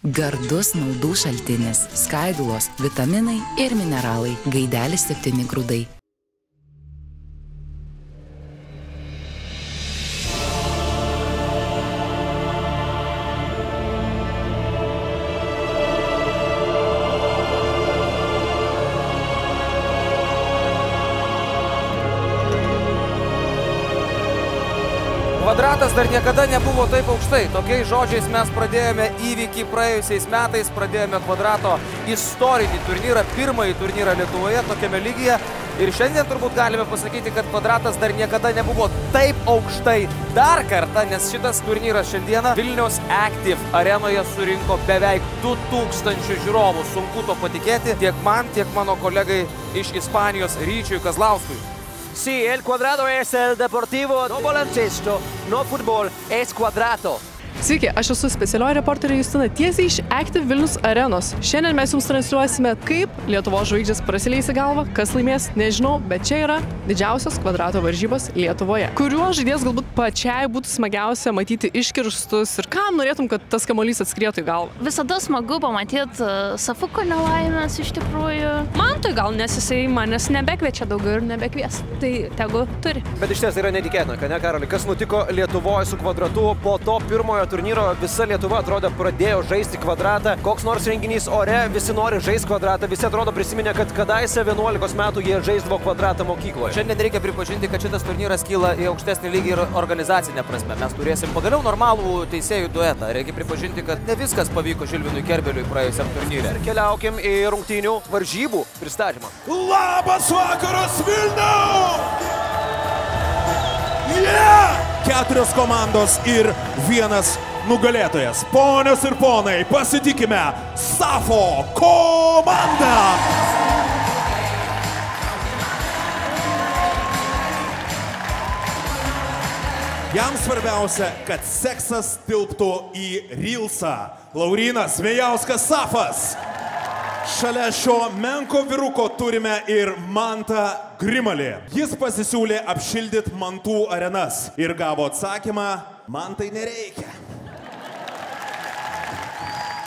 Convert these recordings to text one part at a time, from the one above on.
Gardus naudų šaltinis. Skaidulos, vitaminai ir mineralai. Gaidelis 7 grūdai. Kvadratas dar niekada nebuvo taip aukštai. Tokiais žodžiais mes pradėjome įvykį praėjusiais metais, pradėjome Kvadrato istorinį turnyrą, pirmąjį turnyrą Lietuvoje tokiame lygyje. Ir šiandien turbūt galime pasakyti, kad Kvadratas dar niekada nebuvo taip aukštai dar kartą, nes šitas turnyras šiandieną Vilniaus Active arenoje surinko beveik 2000 žiūrovų. Sunku to patikėti tiek man, tiek mano kolegai iš Ispanijos Ryčiui Kazlauskui. Sí, el Cuadrado es el deportivo, no baloncesto, no fútbol, es Cuadrato. Sveiki, aš esu specialioji reporterė Justina tiesiai iš Active Vilnius arenos. Šiandien mes jums transliuosime, kaip Lietuvos žvaigždės prasileis į galvą, kas laimės, nežinau, bet čia yra didžiausios Kvadrato varžybos Lietuvoje. Kuriuo žaidėjas galbūt pačiai būtų smagiausia matyti iškirstus ir kam norėtum, kad tas kamuolys atskrietų į galvą? Visada smagu pamatyti Safuko nelaimės iš tikrųjų. Man tai gal, nes jisai manęs nebekviečia daugiau ir nebekvies. Tai tegu turi. Bet iš ties yra netikėtina, kad ne, Karoli, kas nutiko Lietuvoje su Kvadratu po to pirmojo turnyro, visa Lietuva atrodo pradėjo žaisti Kvadratą. Koks nors renginys ore, visi nori žaisti Kvadratą, visi atrodo prisiminė, kad kadaise 11 metų jie žaisdavo Kvadratą mokykloje. Šiandien reikia pripažinti, kad šitas turnyras kyla į aukštesnį lygį ir organizacinę prasme. Mes turėsim pagaliau normalų teisėjų duetą. Reikia pripažinti, kad ne viskas pavyko Žilvinui Kerbeliui praėjusiam turnyre. Ir keliaukim į rungtynių varžybų pristatymą. Labas vakaras Vilniau! Yeah! 4 komandos ir 1 nugalėtojas. Ponios ir ponai, pasitikime Safo komandą! Jam svarbiausia, kad seksas tilptų į Reelsą. Laurynas Vėjauskas Safas. Šalia šio menko vyruko turime ir Mantą Grimalį. Jis pasisiūlė apšildyti Mantų arenas ir gavo atsakymą, man tai nereikia.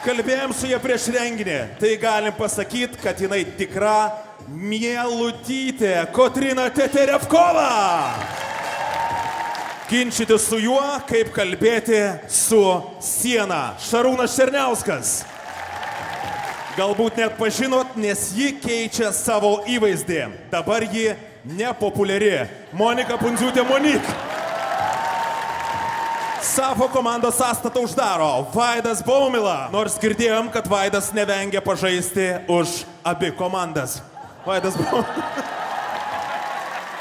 Kalbėjom su jie prieš renginį, tai galim pasakyti, kad jinai tikra mielutytė Kotryna Teterevkova. Ginčyti su juo, kaip kalbėti su siena. Šarūnas Černiauskas. Galbūt net pažinot, nes ji keičia savo įvaizdį. Dabar ji nepopuliari. Monika Pundziūtė Monik. Safo komandos sąstatą uždaro Vaidas Baumila. Nors girdėjom, kad Vaidas nevengia pažaisti už abi komandas. Vaidas Baumila.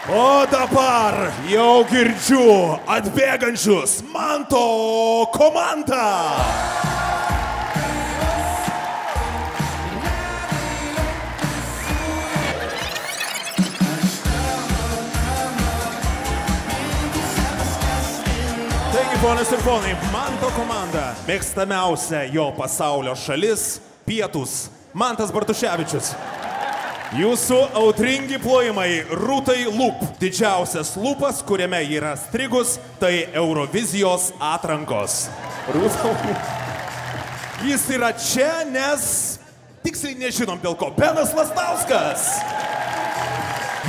O dabar jau girdžiu atbėgančius Manto komandą. Ponas ir ponai, Manto komanda. Mėgstamiausia jo pasaulio šalis – Pietūs. Mantas Bartuševičius. Jūsų audringi plojimai Rūtai Lup. Didžiausias lupas, kuriame yra strigus, tai Eurovizijos atrankos. Rūta Lup. Jis yra čia, nes tiksliai nežinom dėl ko. Benas Lastauskas.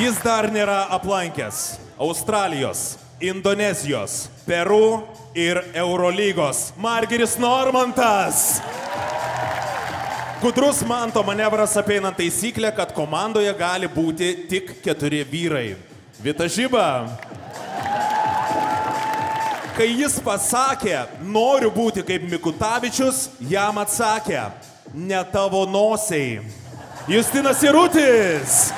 Jis dar nėra aplankęs Australijos, Indonezijos, Peru ir Eurolygos. Margiris Normantas. Gudrus Manto manevras apeinant taisyklę, kad komandoje gali būti tik 4 vyrai. Vita Žiba. Kai jis pasakė, noriu būti kaip Mikutavičius, jam atsakė, ne tavo nosiai. Justinas Jarutis.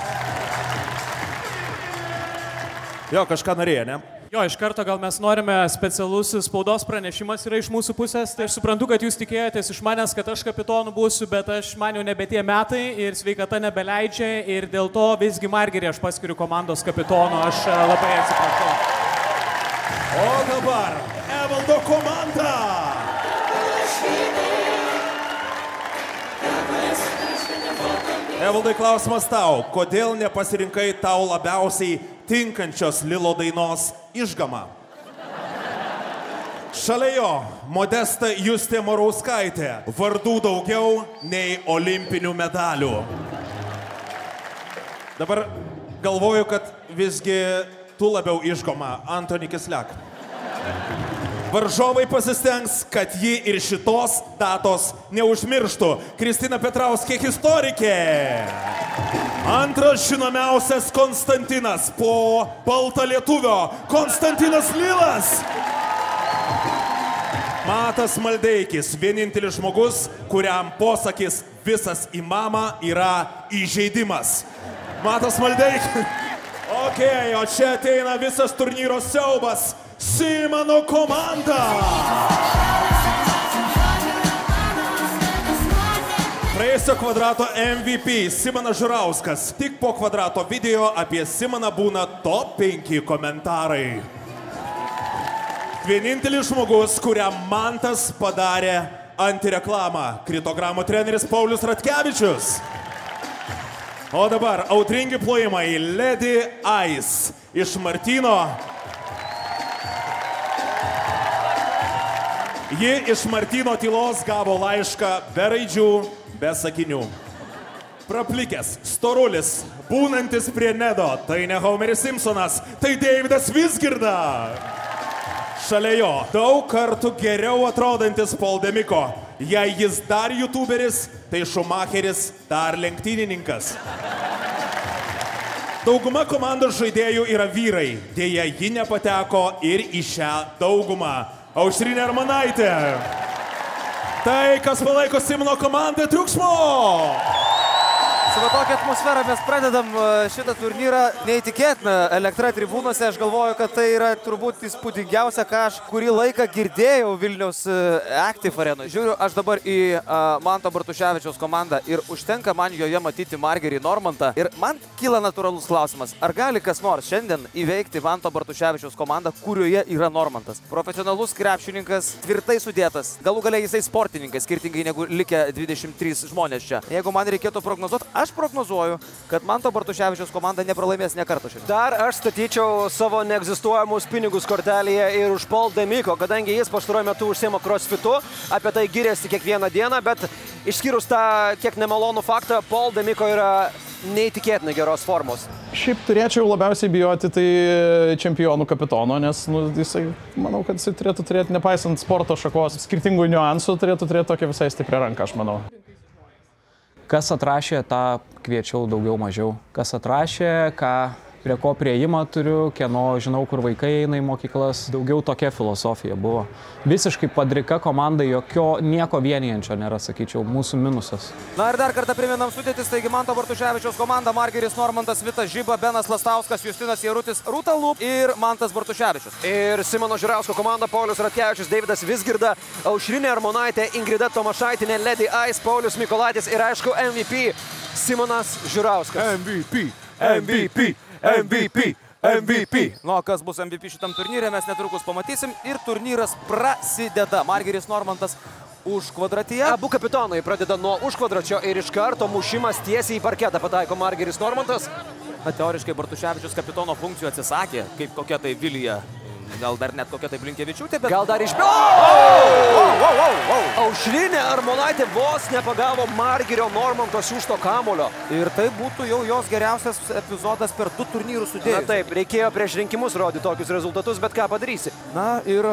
Jo, kažką norėjo, ne? Jo, iš karto gal mes norime specialusis spaudos pranešimas yra iš mūsų pusės. Tai aš suprantu, kad jūs tikėjotės iš manęs, kad aš kapitonu būsiu, bet man jau nebe tie metai ir sveikata nebeleidžia ir dėl to visgi Margirį aš paskiriu komandos kapitonu. Aš labai atsiprašau. O dabar Evaldo komanda. Evaldai, klausimas tau. Kodėl nepasirinkai tau labiausiai tinkančios Lilo dainos Išgama? Šalia jo Modesta Justė Morauskaitė. Vardų daugiau nei olimpinių medalių. Dabar galvoju, kad visgi tu labiau išgoma Antoni Kisliak. Varžovai pasistengs, kad ji ir šitos datos neužmirštų. Kristina Petrauskė, istorikė. Antras žinomiausias Konstantinas po baltalietuvio. Konstantinas Lilas. Matas Maldeikis, vienintelis žmogus, kuriam posakis visas į mamą yra įžeidimas. Matas Maldeikis. Ok, o čia ateina visas turnyro siaubas. Simano komanda. Praėjusio kvadrato MVP Simonas Žurauskas. Tik po kvadrato video apie Simoną būna top 5 komentarai. Vienintelis žmogus, kuriam Mantas padarė antireklamą. Kritogramų treneris Paulius Ratkevičius. O dabar audringi plojimai Lady Ice iš Martyno. Ji iš Martyno tylos gavo laišką be raidžių, be sakinių. Praplikęs, storulis, būnantis prie Nedo, tai ne Homeris Simpsonas, tai Deividas Vizgirda. Šalia jo daug kartų geriau atrodantis Paul Demiko. Jei jis dar youtuberis, tai Schumacheris dar lenktynininkas. Dauguma komandos žaidėjų yra vyrai, dėja ji nepateko ir į šią daugumą. Aušrinė Armonaitė. Tai, kas palaiko Simono komandą, triukšmo. Su tokia atmosfera mes pradedam šitą turnyrą. Neįtikėtina elektra tribūnose. Aš galvoju, kad tai yra turbūt įspūdingiausia, ką aš kurį laiką girdėjau Vilniaus Active arenoje. Žiūriu aš dabar į Manto Bartuševičiaus komandą ir užtenka man joje matyti Margerį Normantą. Ir man kyla natūralus klausimas, ar gali kas nors šiandien įveikti Manto Bartuševičiaus komandą, kurioje yra Normantas? Profesionalus krepšininkas, tvirtai sudėtas. Galų gale jisai sportininkas, skirtingai negu likę 23 žmonės čia. Jeigu man reikėtų prognozuoti, aš prognozuoju, kad Manto Bartuševičiaus komanda nepralaimės nė karto šiandien. Dar aš statyčiau savo neegzistuojamus pinigus kortelėje ir už Paul Demiko, kadangi jis pastaruoju metu užsiema crossfitu, apie tai giriasi kiekvieną dieną, bet išskyrus tą kiek nemalonų faktą, Paul Demiko yra neįtikėtinai geros formos. Šiaip turėčiau labiausiai bijoti tai čempionų kapitono, nes jisai, manau, kad jisai turėtų turėti, nepaisant sporto šakos skirtingų niuansų, turėtų turėti tokią visai stiprią ranką, aš manau. Kas atrašė, tą kviečiau daugiau mažiau. Kas atrašė, prie ko prieimą turiu, kieno žinau, kur vaikai eina į mokyklas. Daugiau tokia filosofija buvo. Visiškai padrika komanda, nieko vienijančio nėra, sakyčiau, mūsų minusas. Na ir dar kartą priminam sudėtis, taigi Manto Bartuševičiaus komanda, Margeris Normantas, Vitas Žiba, Benas Lastauskas, Justinas Jarutis, Rūta Lup ir Mantas Bartuševičius. Ir Simono Žurausko komanda, Paulius Ratkevičius, Deividas Vizgirda, Aušrinė Armonaitė, Ingrida Tomašaitinė, Lady Ice, Paulius Mikolaitis ir aišku MVP Simonas Žurauskas. MVP. Nu, kas bus MVP šitam turnyre, mes netrukus pamatysim ir turnyras prasideda. Margeris Normantas už kvadratyje. Abu kapitonai pradeda nuo užkvadračio ir iš karto mušimas tiesiai į parketą pataiko Margeris Normantas. Na, teoriškai Bartuševičius kapitono funkcijų atsisakė, kaip kokia tai Vilija. Gal dar net kokia tai Blinkevičiūtė, bet... Gal dar Aušrinė Armonaitė vos nepagavo Margerio Normanto siųsto kamulio. Ir tai būtų jau jos geriausias epizodas per 2 turnyrus sudėjus. Na taip, reikėjo prieš rinkimus rodyti tokius rezultatus, bet ką padarysi? Na ir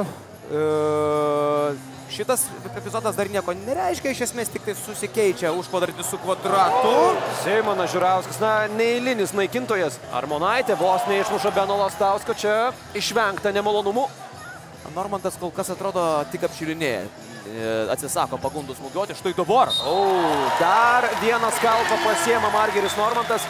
šitas epizodas dar nieko nereiškia, iš esmės tik tai susikeičia užkvadratį su kvadratu. Simonas Žurauskas, na, neeilinis naikintojas. Armonaitė vos neišmuša Beno Lastausko, čia išvengta nemalonumų. Normantas kol kas atrodo tik apšilinėja. Atsisako pagundų smūgiuoti, štai dabar. Dar vieną skalpą pasiema Margeris Normantas.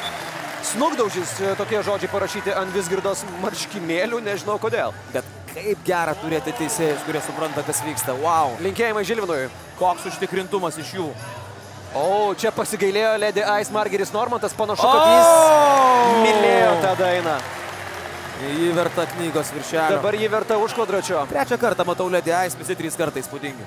Snukdaužys, tokie žodžiai parašyti ant Vizgirdos marškinėlių, nežinau kodėl. Bet kaip gera turėti teisėjus, kurie supranta, kas vyksta. Wow. Linkėjimai Žilvinui. Koks užtikrintumas iš jų. Čia pasigailėjo Lady Ice Margeris Normantas, panašu, kad jis mylėjo tą dainą. Jį verta knygos viršelio. Dabar jį verta užkvadračio. 3 kartą matau Lady Ice, visi 3 kartai įspūdingi.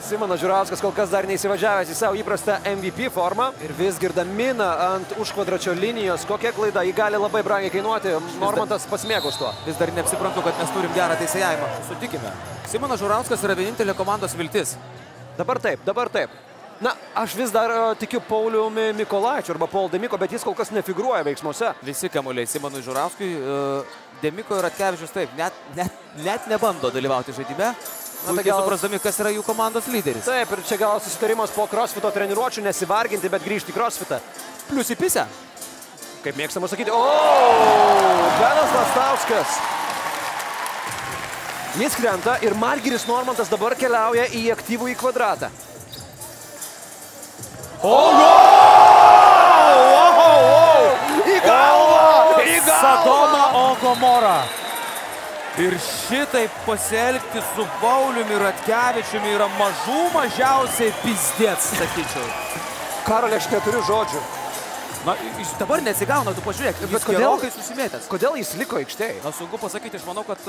Simonas Žiurauskas kol kas dar neįsivažiavęs į savo įprastą MVP formą. Ir Vizgirda mina ant užkvadračio linijos. Kokia klaida, jį gali labai brangiai kainuoti. Normantas pasimėgaus tuo. Vis dar neapsiprantu, kad mes turim gerą teisėjavimą. Sutikime. Simonas Žiurauskas yra vienintelė komandos viltis. Dabar taip, dabar taip. Na, aš vis dar tikiu Pauliumi Mikolaičiu arba Paul Demiko, bet jis kol kas nefigūruoja veiksmuose. Visi kamuoliai Simonui Žiurauskui. Demiko ir Ratkevičius taip, net nebando dalyvauti žaidime. Puikiai suprasdami, kas yra jų komandos lyderis. Taip, ir čia gal susitarimas po crossfito treniruočių nesivarginti, bet grįžti į crossfitą. Plius į pisę. Kaip mėgstama sakyti, Benas Lastauskas. Jis krenta ir Margiris Normantas dabar keliauja į aktyvų į kvadratą. Į galvą! Į galvą! Sadoma Ogomora. Ir šitaip pasielgti su Pauliumi Ratkevičiumi yra mažiausiai pizdėts, sakyčiau. Karoli, aš neturiu žodžių. Na, jis dabar nesigauna, tu pažiūrėk, bet gerokai susimėtęs. Kodėl jis liko aikštėje? Na, sunku pasakyti, aš manau, kad...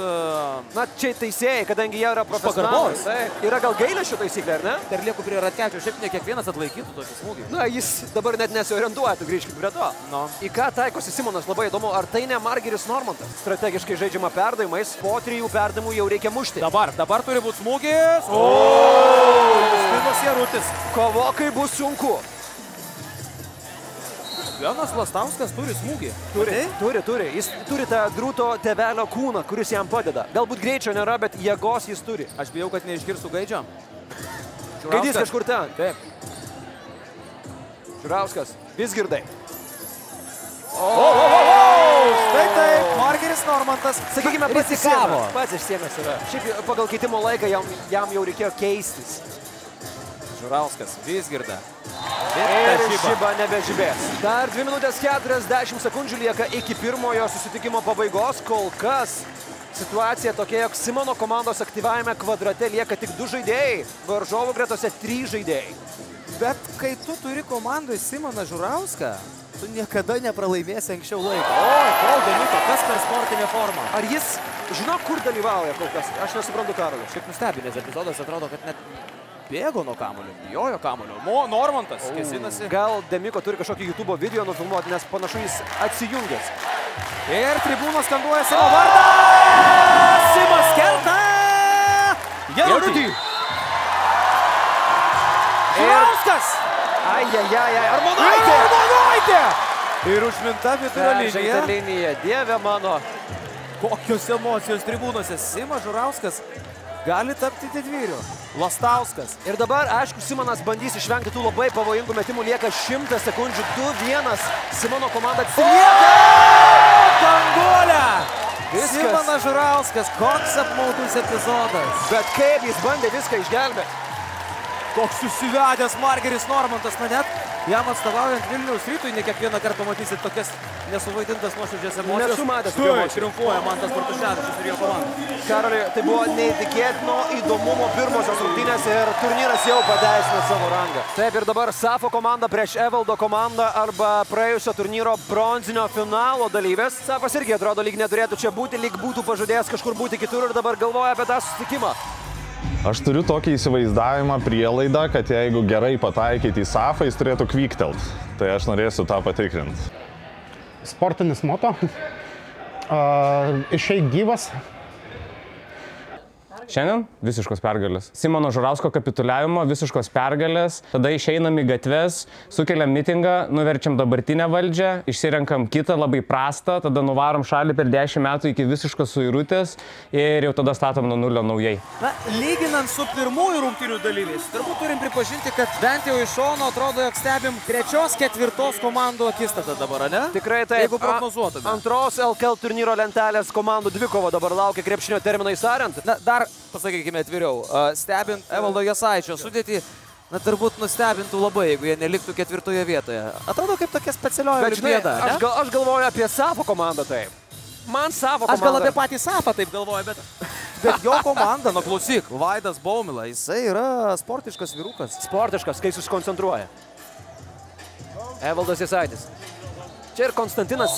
Na, čia teisėjai, kadangi jie yra profesionalai. Yra gal gailesčio taisyklė, ar ne? Dar lieku prie Ratkevičiaus, šiaip ne kiekvienas atlaikytų tokį smūgį. Na, jis dabar net nesiorientuoja, tu grįžkime prie to. No. Į ką taikosi Simonas, labai įdomu, ar tai ne Margiris Normantas? Strategiškai žaidžiama perdavimais, po 3 perdavimų jau reikia mušti. Dabar turi būti smūgis. Justinas Jarutis. Kovokai bus sunku. Benas Lastauskas turi smūgį. Turi. Jis turi tą Drūto tėvelio kūną, kuris jam padeda. Galbūt greičio nėra, bet jėgos jis turi. Aš bijau, kad neišgirstų Gaidžio. Gaidys kažkur ten. Taip. Žiurauskas. Vizgirdai. Štai taip. Margiris Normantas. Sakykime, pats išsiemęs yra. Šiaip pagal keitimo laiką jam jau reikėjo keistis. Žiurauskas. Vizgirda. Ir Žiba nebežibės. Dar 2 minutės 40 sekundžių lieka iki pirmojo susitikimo pabaigos. Kol kas situacija tokia, jog Simono komandos aktyvavime kvadrate lieka tik 2 žaidėjai. Varžovų gretose 3 žaidėjai. Bet kai tu turi komandai Simoną Žiurauską, tu niekada nepralaimėsi anksčiau laiko. Paul Demiko, kas per sportinę formą? Ar jis žino, kur dalyvauja kol kas? Aš nesuprantu, Karoli. Šiek nustebinės epizodas atrodo, kad net bėgo nuo kamulio, bijojo kamulio. Normantas kėsinasi. Gal Demiko turi kažkokį YouTube video nufilmuoti, nes panašu jis atsijungęs. Ir tribūnos skanduoja Simo vardą. Simas kerta. Jarutį. Žiurauskas. Armonaitė. Ir užminta vidurio linija. Dieve mano. Kokios emocijos tribūnose. Simas Žiurauskas gali tapti didvyriu. Lastauskas. Ir dabar, aišku, Simonas bandys išvengti tų labai pavojingų metimų. Lieka 100 sekundžių. 2-1. Simono komanda atsilieka. Danguolė! Simonas Žiurauskas. Koks apmaudus epizodas. Bet kaip jis bandė viską išgelbėti. Koks susivedęs Margiris Normantas. Na net jam atstovaujant Vilniaus Rytui ne kiekvieną kartą matysit tokias nesuvaidintas nuoširdžias emocijas. Nesu matęs. Triumfuoja Mantas Bartuševičius ir jo komanda. Karoli, tai buvo neįtikėtino įdomumo pirmosios rungtynės ir turnyras jau pateisino savo rangą. Taip, ir dabar Safo komanda prieš Evaldo komandą arba praėjusio turnyro bronzinio finalo dalyvės. Safas irgi atrodo, lyg neturėtų čia būti, lyg būtų pažadėjęs kažkur būti kitur ir dabar galvoja apie tą susitikimą. Aš turiu tokį įsivaizdavimą, prielaidą, kad jeigu gerai pataikyti į Safą, jis turėtų kviktelt. Tai aš norėsiu tą patikrinti. Sportinis moto. Išeik gyvas. Šiandien visiškos pergalės. Simono Žiurausko kapituliavimo, visiškos pergalės. Tada išeinam į gatves, sukeliam mitingą, nuverčiam dabartinę valdžią, išsirenkam kitą labai prastą, tada nuvarom šalį per 10 metų iki visiškos suirutės ir jau tada statom nuo nulio naujai. Na, lyginant su pirmųjų rungtynių dalyviais, turbūt turim pripažinti, kad bent jau iš šono atrodo, jog stebim 3-4 komandų akistatą dabar, ne? Tikrai taip. Jeigu prognozuotume. Antros LKL turnyro lentelės komandų dvikova dabar laukia krepšinio terminais ariant. Na, dar pasakykime atviriau, stebint Evaldo Jasaičio sudėtį, na, turbūt nustebintų labai, jeigu jie neliktų 4 vietoje. Atrodo kaip tokia specialioji olimpiada, ne? Aš galvoju apie Safo komandą taip. Man Safo komanda. Aš gal apie patį Safą taip galvoju, bet jo komanda, nu klausyk, Vaidas Baumila, jisai yra sportiškas vyrukas. Sportiškas, kai susikoncentruoja. Evaldas Jasaitis. Čia ir Konstantinas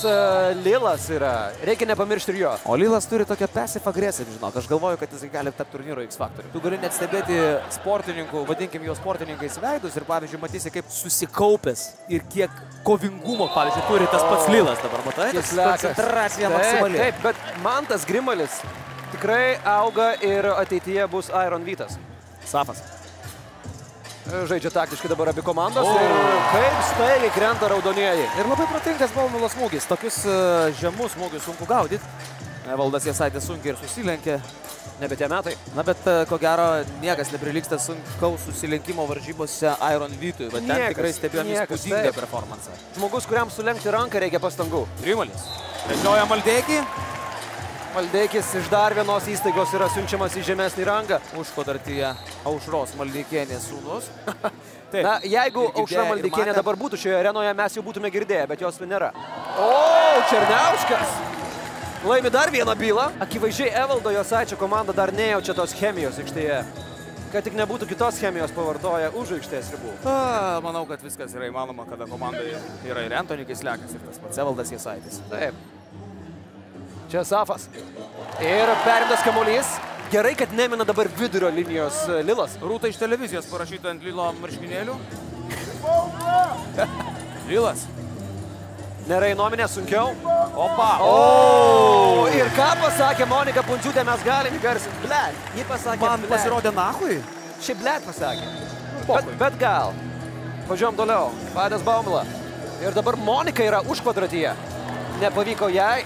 Lilas yra. Reikia nepamiršti ir jo. O Lilas turi tokią passive aggressive, žinok. Aš galvoju, kad jis gali tapti turnyro X faktorių. Tu gali net stebėti sportininkų, vadinkim jo sportininkais veidus ir, pavyzdžiui, matysi, kaip susikaupęs ir kiek kovingumo, pavyzdžiui, turi tas pats Lilas dabar, matai? Koncentracija maksimali. Taip, bet Mantas Grimalis tikrai auga ir ateityje bus Iron Vytas. Safas. Žaidžia taktiškai dabar abi komandos ir kaip staigiai krenta raudonieji. Ir labai protingas Baumilos smūgis. Tokius žemus smūgius sunku gaudyti. Evaldas Jasaitis sunkiai ir susilenkė. Nebe tie metai. Na, bet ko gero niekas neprilygsta sunkaus susilenkimo varžybose Iron Vytui. Bet ten tikrai stebėjom įspūdingą performansą. Žmogus, kuriam sulenkti ranką reikia pastangų. Grimalis. Trečioja Maldeikį. Maldeikis iš dar vienos įstaigos yra siunčiamas į žemesnį rangą. Užkodartyje Aušros Maldeikienės sūnus. Na, jeigu Aušra Maldeikienė dabar būtų šioje arenoje, mes jau būtume girdėję, bet jos nėra. O, Černiauskas laimi dar vieną bylą. Akivaizdžiai Evaldo Jasaičio komanda dar nejaučia tos chemijos aikštėje. Kad tik nebūtų kitos chemijos pavartoja už aikštės ribų. Manau, kad viskas yra įmanoma, kada komandoje yra ir Antoni Kislekas, ir tas pats Evaldas Jasaitis. Taip. Čia Safas. Ir perimtas kamuolys. Gerai, kad nemina dabar vidurio linijos Lilas. Rūta iš televizijos parašyta ant Lilo marškinėlių. Lilas. Nėra įnominė, sunkiau. Opa. O! Ir ką pasakė Monika Pundziūtė, mes galim įgarsinti. Blet. Ji pasakė, man pasirodė nahui. Šiaip blet pasakė. Bet gal. Važiuojam toliau. Vaidas Baumila. Ir dabar Monika yra už kvadratyje. Nepavyko jai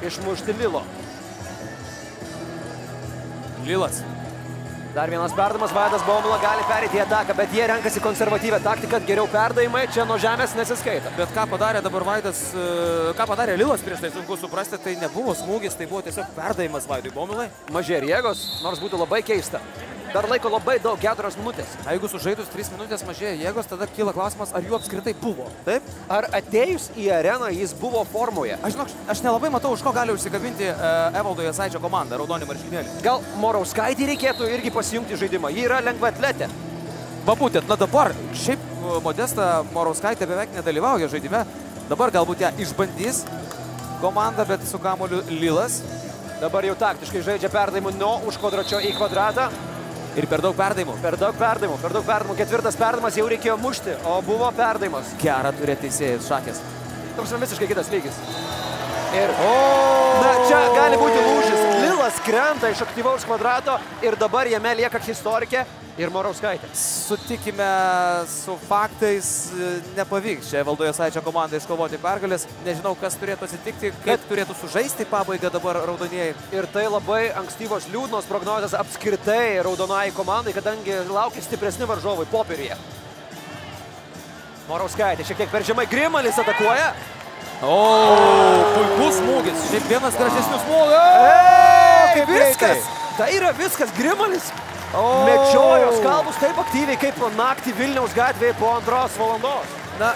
išmušti Lilo. Lilas. Dar vienas perdavimas, Vaidas Baumila gali perėti į ataką, bet jie renkasi konservatyvę taktiką, geriau perdavimai, čia nuo žemės nesiskaita. Bet ką padarė dabar Vaidas, ką padarė Lilas prieš tai, sunku suprasti, tai nebuvo smūgis, tai buvo tiesiog perdavimas Vaidui Baumilai. Mažėja jėgos, nors būtų labai keista. Dar laiko labai daug, 4 minutės. Jeigu sužaidus 3 minutės mažėja jėgos, tada kyla klausimas, ar jų apskritai buvo. Taip? Ar atėjus į areną jis buvo formoje? Aš nelabai matau, už ko gali užsikabinti Evaldo Jasaičio komanda, raudonį marškinėlį. Gal Morauskaitį reikėtų irgi pasijungti žaidimą? Ji yra lengva atletė. Va būtent, na dabar, šiaip Modesta Morauskaitė beveik nedalyvauja žaidime. Dabar galbūt ją išbandys komanda, bet su kamuoliu Lilas. Dabar jau taktiškai žaidžia perdavimų nuo už kvadračio į kvadratą. Ir per daug perdavimų. Per daug perdavimų. Ketvirtas perdavimas jau reikėjo mušti, o buvo perdavimas. Gerą turėti teisėjas Šakės. Toks visiškai kitas lygis. Ir na, čia gali būti lūžis. Lilas krenta iš aktyvaus kvadrato ir dabar jame lieka historikė ir Morauskaitė. Sutikime su faktais, nepavyks čia Evaldo Jasaičio komandai iškovoti pergalės. Nežinau, kas turėtų atsitikti, kaip turėtų sužaisti pabaigą dabar raudonieji. Ir tai labai ankstyvos liūdnos prognozės apskritai raudonai komandai, kadangi laukia stipresni varžovai popieryje. Morauskaitė šiek tiek per žemai, Grimalis atakuoja. O, puikus smūgis. Šiaip vienas gražesnių smūgių. Viskas. Tai yra viskas, Grimalis. Mėgčiojo skalbus taip aktyviai kaip naktį Vilniaus gatvėje po 2 valandos. Na,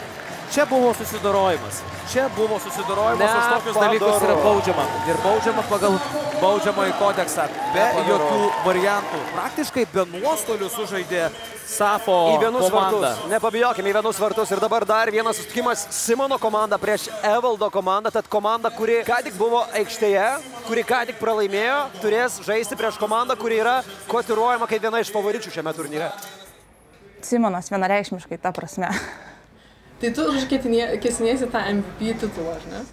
čia buvo susidorojimas. Už tokius dalykus yra baudžiama. Ir baudžiama pagal baudžiamąjį kodeksą. Be jokių variantų. Praktiškai be nuostolių sužaidė Safo komanda. Nepabijokime, į vienus vartus. Ir dabar dar vienas susitikimas Simono komanda prieš Evaldo komandą. Tad komanda, kuri ką tik buvo aikštėje, kuri ką tik pralaimėjo, turės žaisti prieš komandą, kuri yra kotiruojama kaip viena iš favoričių šiame turnyre. Simonas vienareikšmiškai, ta prasme. Tai tu kesiniesi tą MVP titulą, ar ne?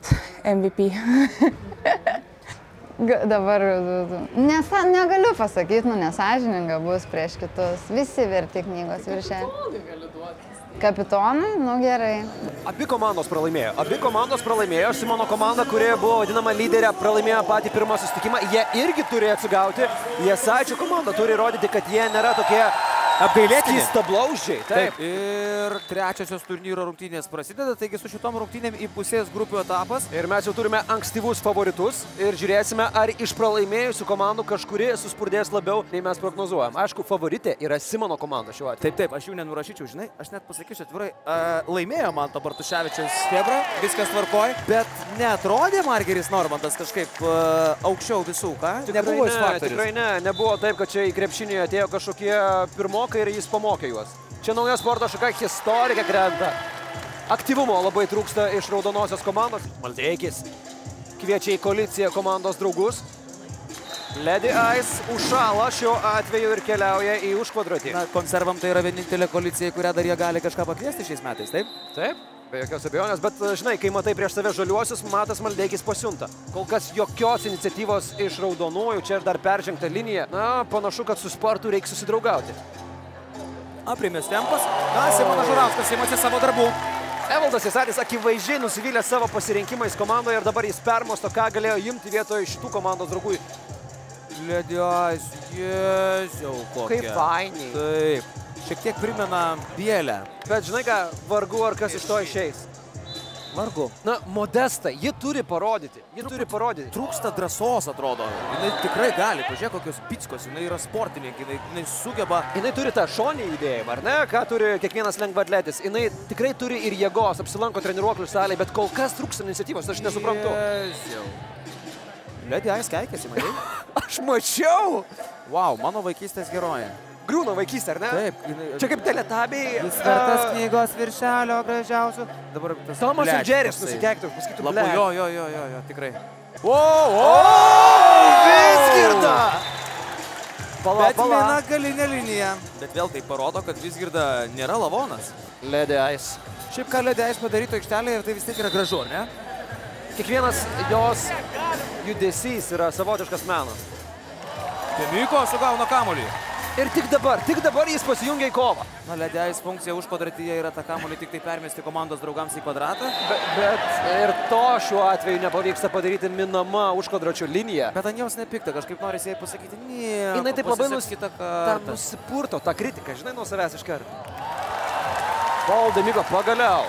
MVP. Dabar negaliu pasakyti, nesąžininga bus prieš kitus. Visi verti knygos viršelį. Kapitonai gali duoti. Kapitonai? Nu gerai. Abi komandos pralaimėjo. Simono komanda, kuri buvo vadinama lyderė, pralaimėjo patį pirmą susitikimą. Jie irgi turi atsigauti. Jasaičio komanda turi įrodyti, kad jie nėra tokie apgailėtini. Skystablauzdžiai. Taip. Ir trečiosios turnyro rungtynės prasideda, taigi su šitom rungtynėm įpusės grupių etapas. Ir mes jau turime ankstyvus favoritus ir žiūrėsime, ar iš pralaimėjusių komandų kažkuri suspurdės labiau, nei mes prognozuojam. Aišku, favoritė yra Simono komanda šiuo atveju. Taip, aš jų nenurašyčiau, žinai, aš net pasakysiu atvirai, laimėjo Manto Bartuševičiaus Chebra, viskas tvarkoj, bet neatrodė Margeris Normantas kažkaip aukščiau visų, ką? Nebuvo jis faktorius. Tikrai ne, nebuvo taip, kad čia į krepšinį atėjo kažkokie pirmokai ir jis pamokė juos. Čia nauja sporto šaka, historikė krenta. Aktyvumo labai trūksta iš raudonosios komandos. Maldeikis kviečia į koaliciją komandos draugus. Lady Ice užšala šiuo atveju ir keliauja į užkvadratį. Na, konservam tai yra vienintelė koalicija, kurią dar jie gali kažką pakviesti šiais metais, taip? Taip, be jokios abejonės, bet žinai, kai matai prieš save žaliuosius, Matas Maldeikis pasiunta. Kol kas jokios iniciatyvos iš raudonųjų, čia ir dar peržengta linija. Na, panašu, kad su sportu reikia susidraugauti. Aprimės tempas. Na, Simonas Žurauskas imasi savo darbų. Evaldas Jasatis akivaizdžiai nusivylė savo pasirinkimais komandoje ir dabar jis permasto, ką galėjo imti vietoje šitų komandos draugų. Lady Ice, jau kokia. Kaip fainiai. Taip, šiek tiek primena Bielę. Bet žinai ką, vargu ar kas iš to išeis. Vargu. Na, Modesta, ji turi parodyti. Trūksta drąsos, atrodo. Jinai tikrai gali, pažiūrėk, kokios pickos, jinai yra sportininkė, jinai sugeba. Jinai turi tą šonį judėjimą, ar ne? Ką turi kiekvienas lengvaatletis. Jinai tikrai turi ir jėgos, apsilanko treniruoklių salėje, bet kol kas trūksta iniciatyvos, aš nesuprantu. Lady Ice keikėsi, matai? Aš mačiau! Wow, mano vaikystės herojė. Griūna vaikystė, ar ne? Taip. Čia kaip teletabiai. Jis vertas knygos viršelio gražiausių. Dabar tas Tomas ir Džeris nusikeiktų, pasakytų blė. Jo, tikrai. Vizgirda! Bet viena galinė linija. Bet vėl tai parodo, kad Vizgirda nėra lavonas. Lady Ice. Šiaip ką Lady Ice padarytų aikštelėje ir tai vis tiek yra gražu, ar ne? Kiekvienas jos judesys yra savotiškas menas. Demiko sugauna kamuolį. Ir tik dabar jis pasijungia į kovą. Na, Lady Ice funkcija užkvadratyje yra tą kamuolį tik tai permesti komandos draugams į kvadratą. Bet ir to šiuo atveju nepavyksta padaryti minama užkvadračio linija. Bet ant jos nepikta, kažkaip norisi jai pasakyti, nieko. Jinai taip labai nusipurto tą kritiką, žinai, nuo savęs iš karto. Paul Demiko pagaliau.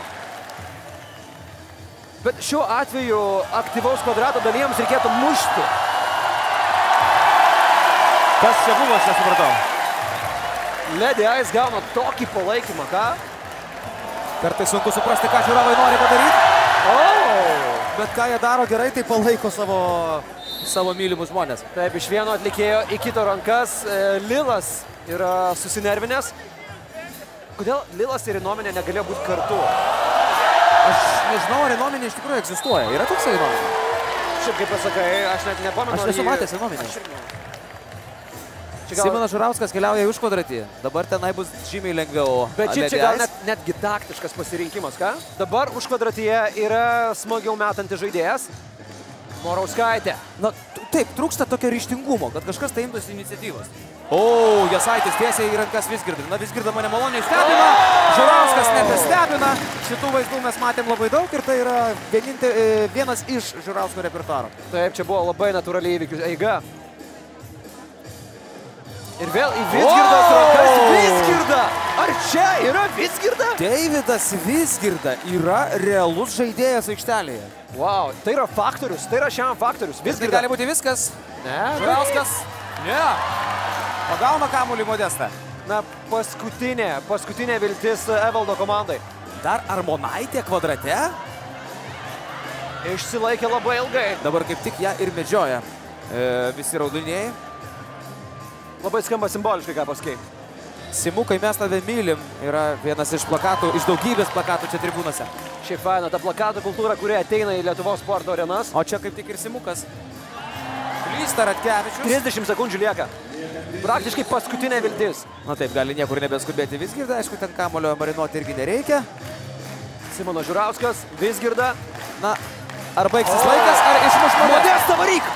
Bet šiuo atveju aktyvaus kvadrato dalyjams reikėtų mušti. Kas čia buvo, aš nesupratau. Lady Ice gauna tokį palaikymą, ką? Kartais sunku suprasti, ką žiūrovai nori padaryti. Bet ką jie daro gerai, tai palaiko savo mylimus žmonės. Taip, iš vieno atlikėjo į kito rankas. Lilas yra susinervinęs. Kodėl Lilas ir Inominė negalėjo būti kartu? Aš nežinau, ar Inominė iš tikrųjų egzistuoja. Yra toksai Inominė? Šiaip kaip pasakai, aš net nepamenu. Aš nesu matęs Inominę. Simonas Žurauskas keliauja į užkvadratį. Dabar tenai bus žymiai lengviau. Bet čia gal netgi taktiškas pasirinkimas, ką? Dabar užkvadratyje yra smagiau metantis žaidėjas. Morauskaitė. Na, taip, trūksta tokio ryžtingumo, kad kažkas tai imtųsi iniciatyvos. Jasaitis tiesiai į rankas Vizgirdai. Na, Vizgirda mane maloniai stebina. Žurauskas nebestebina. Šitų vaizdų mes matėm labai daug ir tai yra vienas iš Žurausko repertuaro. Taip, čia buvo labai natūraliai įvykių eiga. Ir vėl į Vizgirdos rankas. Vizgirda! Ar čia yra Vizgirda? Deividas Vizgirda yra realus žaidėjas aikštelėje. Wow, tai yra faktorius, tai yra šiam faktorius. Vizgirda. Tai gali būti viskas. Ne. Žurauskas. Ne. Pagauna kamuolį Modestą. Na, paskutinė viltis Evaldo komandai. Dar Armonaitė kvadrate. Išsilaikė labai ilgai. Dabar kaip tik ją ir medžioja visi raudonieji. Labai skamba simboliškai, ką pasakei. Simukai, mes tave mylim, yra vienas iš plakatų, iš daugybės plakatų čia tribūnose. Šiaip faina, ta plakatų kultūra, kurie ateina į Lietuvos sporto arenas. O čia kaip tik ir Simukas. Klysta Ratkevičius. 30 sekundžių lieka. Praktiškai paskutinė viltis. Na taip, gali niekur nebeskubėti Vizgirda, aišku, ten kamulio marinuoti irgi nereikia. Simonas Žurauskas, Vizgirda. Na, ar baigsis laikas, ar išmuš Modestą varyk!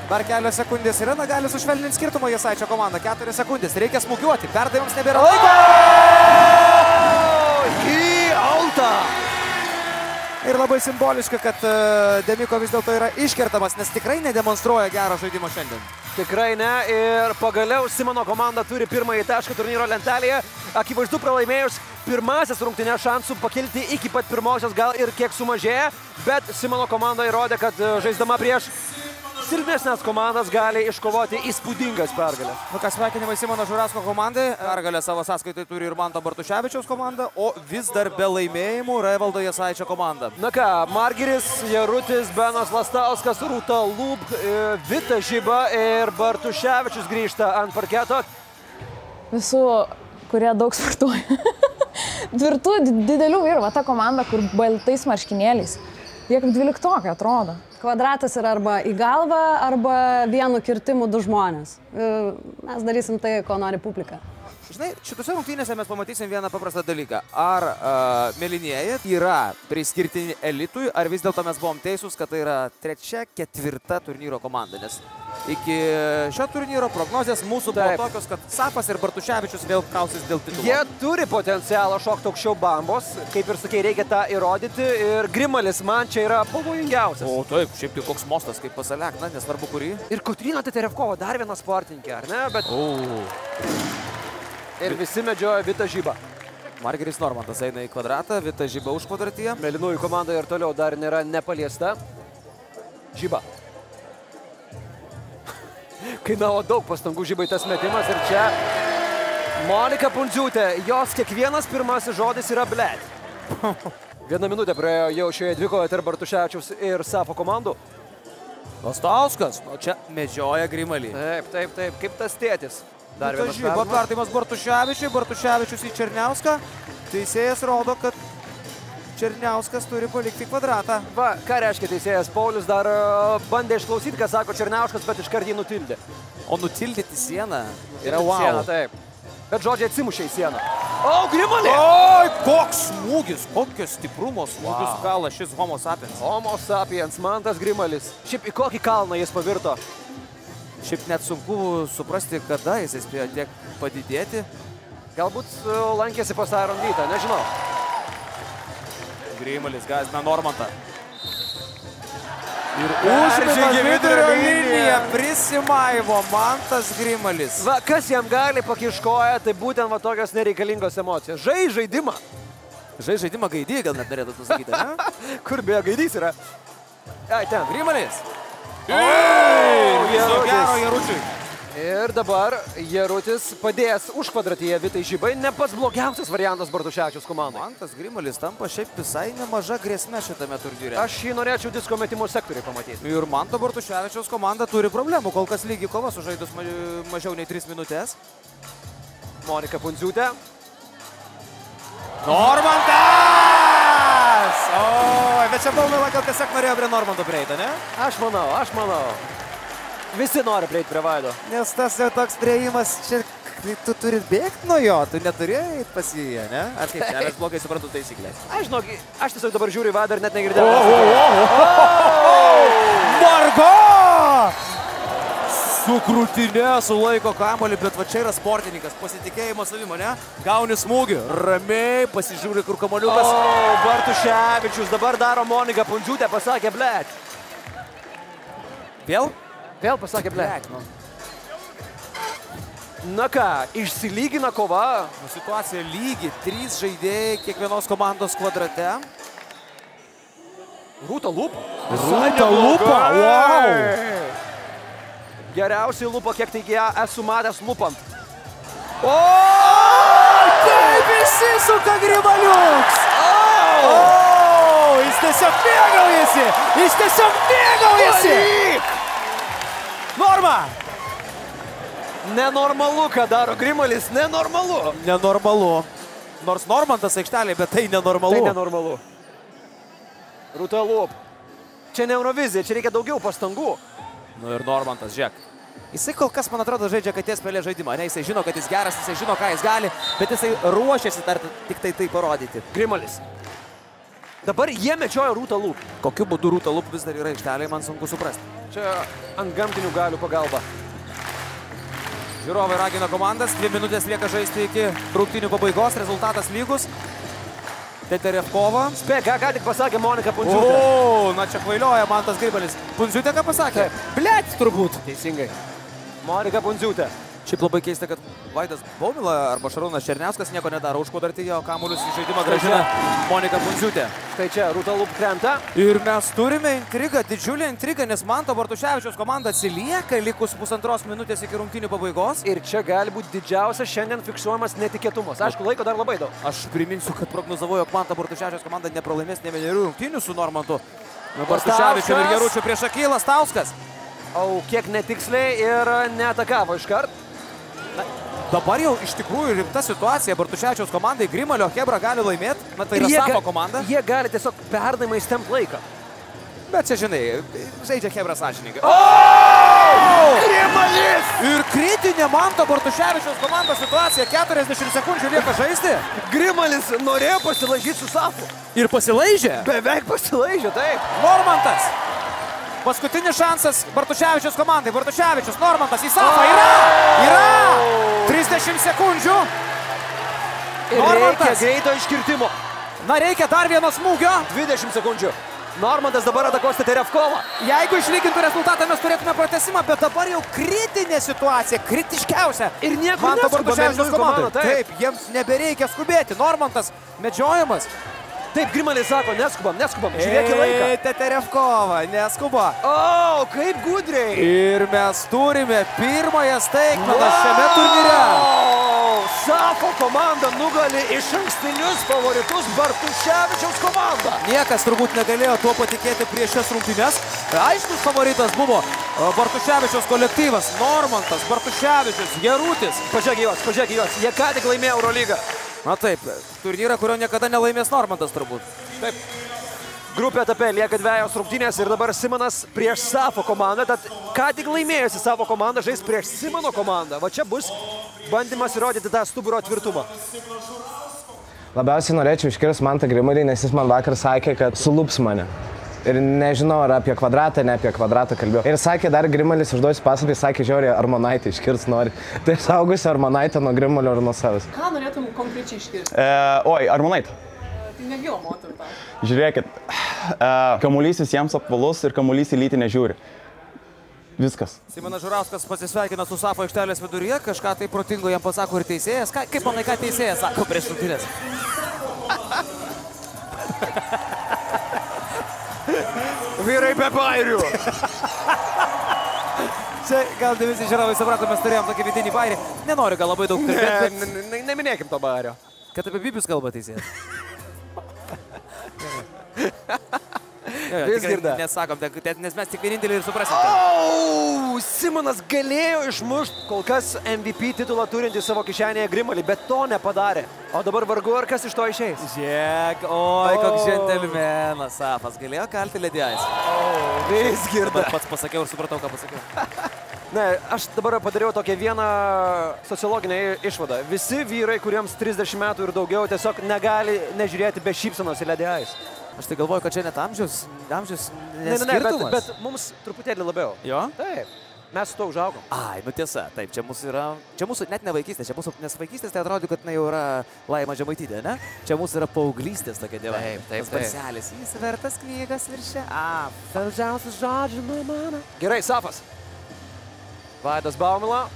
Dar kelios sekundės yra, na gali sušvelninti skirtumą Jasaičio komanda. 4 sekundės, reikia smūgiuoti, perdavimams nebėra laiko. Į autą! Ir labai simboliška, kad Demiko vis dėlto yra iškertamas, nes tikrai nedemonstruoja gero žaidimo šiandien. Tikrai ne, ir pagaliau Simono komanda turi pirmąjį tašką turnyro lentelėje. Akivaizdu pralaimėjus pirmąsias rungtynes šansų pakilti iki pat pirmosios gal ir kiek sumažėja, bet Simono komanda įrodė, kad žaisdama prieš silpnesnės komandas gali iškovoti įspūdingas pergalės. Nu ką, sveikinimai Simono Žurausko komandai. Pergalę savo sąskaitai turi ir Manto Bartuševičiaus komanda, o vis dar be laimėjimų Evaldo Jasaičio komanda. Na ką, Margiris, Jarutis, Benas Lastauskas, Rūta Lūb, Vita Žiba ir Bartuševičius grįžta ant parketo. Visų, kurie daug sportuoja. tvirtų, didelių vyrų, va ta komanda, kur baltais marškinėliais. Jie kaip 12 atrodo. Kvadratas yra arba į galvą, arba vienu kirtimu 2 žmonės. Mes darysim tai, ko nori publika. Žinai, šitose rungtynėse mes pamatysim vieną paprastą dalyką. Ar mėlynieji yra priskirtini elitui, ar vis dėlto mes buvom teisūs, kad tai yra 3., 4. turnyro komanda. Nes iki šio turnyro prognozės mūsų buvo tokios, kad Safas ir Bartuševičius vėl kausis dėl titulo. Jie turi potencialą šokti aukščiau Bambos. Kaip ir sakei, reikia tą įrodyti. Ir Grimalis man čia yra pavojingiausias. O taip, šiaip tai koks mostas, kaip pasalekna, nesvarbu kurį. Ir Kotryna Teterevkova, dar viena sportininkė, ar ne? Bet... Ir visi medžioja Vitą Žybą. Margeris Normantas eina į kvadratą, Vita Žyba už kvadratyje. Mėlynųjų komanda ir toliau dar nėra nepaliesta. Žyba. Kainavo daug pastangų Žybai tas metimas ir čia Monika Pundziūtė. Jos kiekvienas pirmasis žodis yra blet. 1 minutė praėjo jau šioje dvikovoje tarp Bartuševičiaus ir Safo komandų. Ostauskas, o čia medžioja Grimalį. Taip, kaip tas tėtis. Dar Vita Žyba, pertaimas Bartuševičiui, Bartuševičius į Černiauską. Teisėjas rodo, kad Černiauskas turi palikti kvadratą. Va, ką reiškia teisėjas? Paulius dar bandė išklausyti, ką sako Černiauskas, bet iškart jį nutildė. O nutildyti sieną yra wow. Sieną, taip. Bet žodžiai atsimušė į sieną. O, Grimalį! Oi, koks smūgis, kokio stiprumo smūgius kala šis Homo sapiens. Homo sapiens, Mantas Grimalis. Šiaip į kokį kalną jis pavirto? Šiaip net sunku suprasti, kada jis spėjo tiek padidėti. Galbūt lankėsi pas Iron Vytą, nežinau. Grimalis gąsdina Normantą. Ir užmeta vidurio liniją, prisimaivo Mantas Grimalis. Va, kas jam gali pakiškoja, tai būtent va tokios nereikalingos emocijos. Žaidimą. Žaidimą Gaidį, gal net norėtų pasakyti, ne? Kur beje Gaidys yra? Ai, ten. Grimalis. Viso gero Jaručiui. Ir dabar Jarutis padės už kvadratyje Vitai Žybai. Ne pats blogiausias variantas Bartuševičiaus komandai. Mantas Grimalis tampa šiaip visai nemaža grėsmė šitame turnyre. Aš jį norėčiau disko metimo sektoriui pamatyti. Ir Manto Bartuševičiaus komanda turi problemų. Kol kas lygi kova sužaidus mažiau nei 3 minutės. Monika Pundziūtė. Normantas! O, bet čia Baumila gal tiesiog norėjo prie Normanto prieiti, ne? Aš manau. Visi nori prieiti prie Vaido. Nes tas jau toks prieimas, čia tu turi bėgti nuo jo, tu neturėjai eit pas jį, ne? Ar kaip čia, aš blogai suprantu taisyklės? Aš tiesiog dabar žiūriu į Vaidą ir net negirdėjau. Margo! Su krūtinė sulaiko kamuolį, bet va čia yra sportininkas, pasitikėjimas savimo, ne? Gauni smūgį, ramiai pasižiūri, kur kamuoliukas. O, Bartuševičius dabar daro Monika Pundziūtė, pasakė blet. Vėl? Vėl pasakė blet. Na ką, išsilygina kova. Situacija lygi, 3 žaidėjai kiekvienos komandos kvadrate. Rūta Lupa. Rūta Lupa, wow! Geriausiai Lupa, kiek taigi esu matęs lupant. O, kaip išsisuka Grimaliuks! Jis tiesiog mėgaujasi! Norma! Nenormalu, ką daro Grimalis, nenormalu. Nors Normantas aikštelė, bet tai nenormalu. Rūta Lup. Čia ne Eurovizija, čia reikia daugiau pastangų. Nu ir Normantas, žiūrėk. Jisai kol kas, man atrodo, žaidžia katės pelė žaidimą. Ne, jisai žino, kad jis geras, jisai žino, ką jis gali, bet jisai ruošiasi tik tai parodyti. Grimalis. Dabar jie mečioja Rūta Lup. Kokiu būdu Rūta Lup vis dar yra aikštelėje, man sunku suprasti. Čia ant gamtinių galių pagalba. Žiūrovai ragina komandas, 2 minutės lieka žaisti iki rungtynių pabaigos, rezultatas lygus. Teterevkova. Spėk, ką tik pasakė Monika Pundziūtė. O, na čia kvailioja Mantas Grimalis. Pundziūtė ką pasakė? Blet, turbūt. Teisingai. Monika Pundziūtė. Šiaip labai keista, kad Vaidas Baumila arba Šarūnas Černiauskas nieko nedaro už kvadratyje, o kamuolius į žaidimą grąžina Monika Pundziūtė. Štai čia Rūta Lup krenta. Ir mes turime intrigą, didžiulę intrigą, nes Manto Bartuševičiaus komanda atsilieka likus 1,5 minutės iki rungtynių pabaigos. Ir čia gali būti didžiausias šiandien fiksuojamas netikėtumas. Aišku, laiko dar labai daug. Aš priminsiu, kad prognozavau, jog Manto Bartuševičiaus komanda nepralaimės nė vienerių rungtynių su Normantu Bartuševičiu ir Jaručiu prieš Akilą Stauskas. O kiek netiksliai ir neatakavo iškart. Dabar jau iš tikrųjų rimta situacija. Bartuševičiaus komandai Grimalio Chebra gali laimėti. Na, tai yra Safo komanda. Jie gali tiesiog perdavimai stempt laiką. Bet čia, žinai, žaidžia Chebra sąžininkai. Grimalis! Ir kritinė Manto Bartuševičiaus komandos situacija. 40 sekundžių lieka žaisti. Grimalis norėjo pasilaižyti su Safu. Ir pasilaižė? Beveik pasilaižė, taip. Normantas. Paskutinis šansas Bartuševičiaus komandai. Bartuševičius, Normantas į Safą. Yra! 30 sekundžių. Reikia greito iškirtimo. Na, reikia dar vieno smūgio. 20 sekundžių. Normantas dabar atakuos Teterevkovą. Jeigu išlygintų rezultatą, mes turėtume pratęsimą, bet dabar jau kritinė situacija, kritiškiausia. Ir niekur Manto neskuba Bartuševičiaus komanda. taip. Taip, jiems nebereikia skubėti. Normantas medžiojamas. Taip, Grimalis sako, neskubam. Žiūrėk į laiką. Teterevkova, neskuba. O, kaip gudriai. Ir mes turime pirmąją staigmeną šiame turnyre. Safo komanda nugali iš ankstinius favoritus Bartuševičiaus komandą. Niekas turbūt negalėjo tuo patikėti prieš šias rungtynes. Aiškus favoritas buvo Bartuševičiaus kolektyvas. Normantas, Bartuševičius, Gerutis. Pažiūrėk į juos. Jie ką tik laimėjo Eurolygą. Na taip, turnyrą, kurio niekada nelaimės Normantas turbūt. Taip. Grupė etape lieka 2 rungtynės ir dabar Simonas prieš Safo komandą. Tad ką tik laimėjusi Safo komanda žais prieš Simono komandą. Va čia bus bandymas įrodyti tą stuburo tvirtumą. Labiausiai norėčiau iškirsti Mantą Grimalį, nes jis man vakar sakė, kad sulups mane. Ir nežinau, ar apie kvadratą, ne apie kvadratą kalbėjau. Ir sakė, dar Grimalis užduosiu pasakai, sakė, žiūrė, Armonaitį iškirsti nori. Tai saugusi Armonaitę nuo Grimalio ir nuo savęs. Ką norėtum konkrečiai iškirsti? Oi, Armonaitę. Tai negilo moterų tau. Žiūrėkit, kamuolys visiems apvalus ir kamuolys į lytį nežiūri. Viskas. Simonas Žurauskas pasisveikina su Safo aikštelės viduryje, kažką tai protingo jam pasako ir teisėjas. Kaip manai, ką teisėjas sako prieš rungtynes? Vyrai be bairių. Čia gal ne visi žiūrovai suprato, mes turėjom tokį vidinį bairį. Nenoriu gal labai daug kalbėti. Neminėkim to bairio. Kad apie bibius kalba teisėjas. Vizgirda. Nesakom, nes mes tik vienintelį ir suprasim. Simonas galėjo išmušti kol kas MVP titulą turintį savo kišenėje Grimalį, bet to nepadarė. O dabar vargu ar kas iš to išeis. Žiūrėk, oi, koks džentelmenas Safas. Galėjo kalti ledijais. Vizgirda. Pats pasakiau ir supratau, ką pasakiau. Ne, aš dabar padariau tokią vieną sociologinę išvadą. Visi vyrai, kuriems 30 metų ir daugiau, tiesiog negali nežiūrėti be šypsenos į ledijais. Aš tai galvoju, kad čia net amžius neskirtumas. Bet mums truputėlį labiau. Jo? Taip, mes su to užaugom. Ai, nu tiesa, taip, čia mūsų net ne vaikystės, nes vaikystės tai atrodo, kad jau yra Laima Žemaitytė, ne? Čia mūsų yra paauglystės tokia dieva. Taip. Barselis, jis vertas knygas viršė. Saldžiausias žodžių nuo mano. Gerai, Safas. Vaidas Baumila.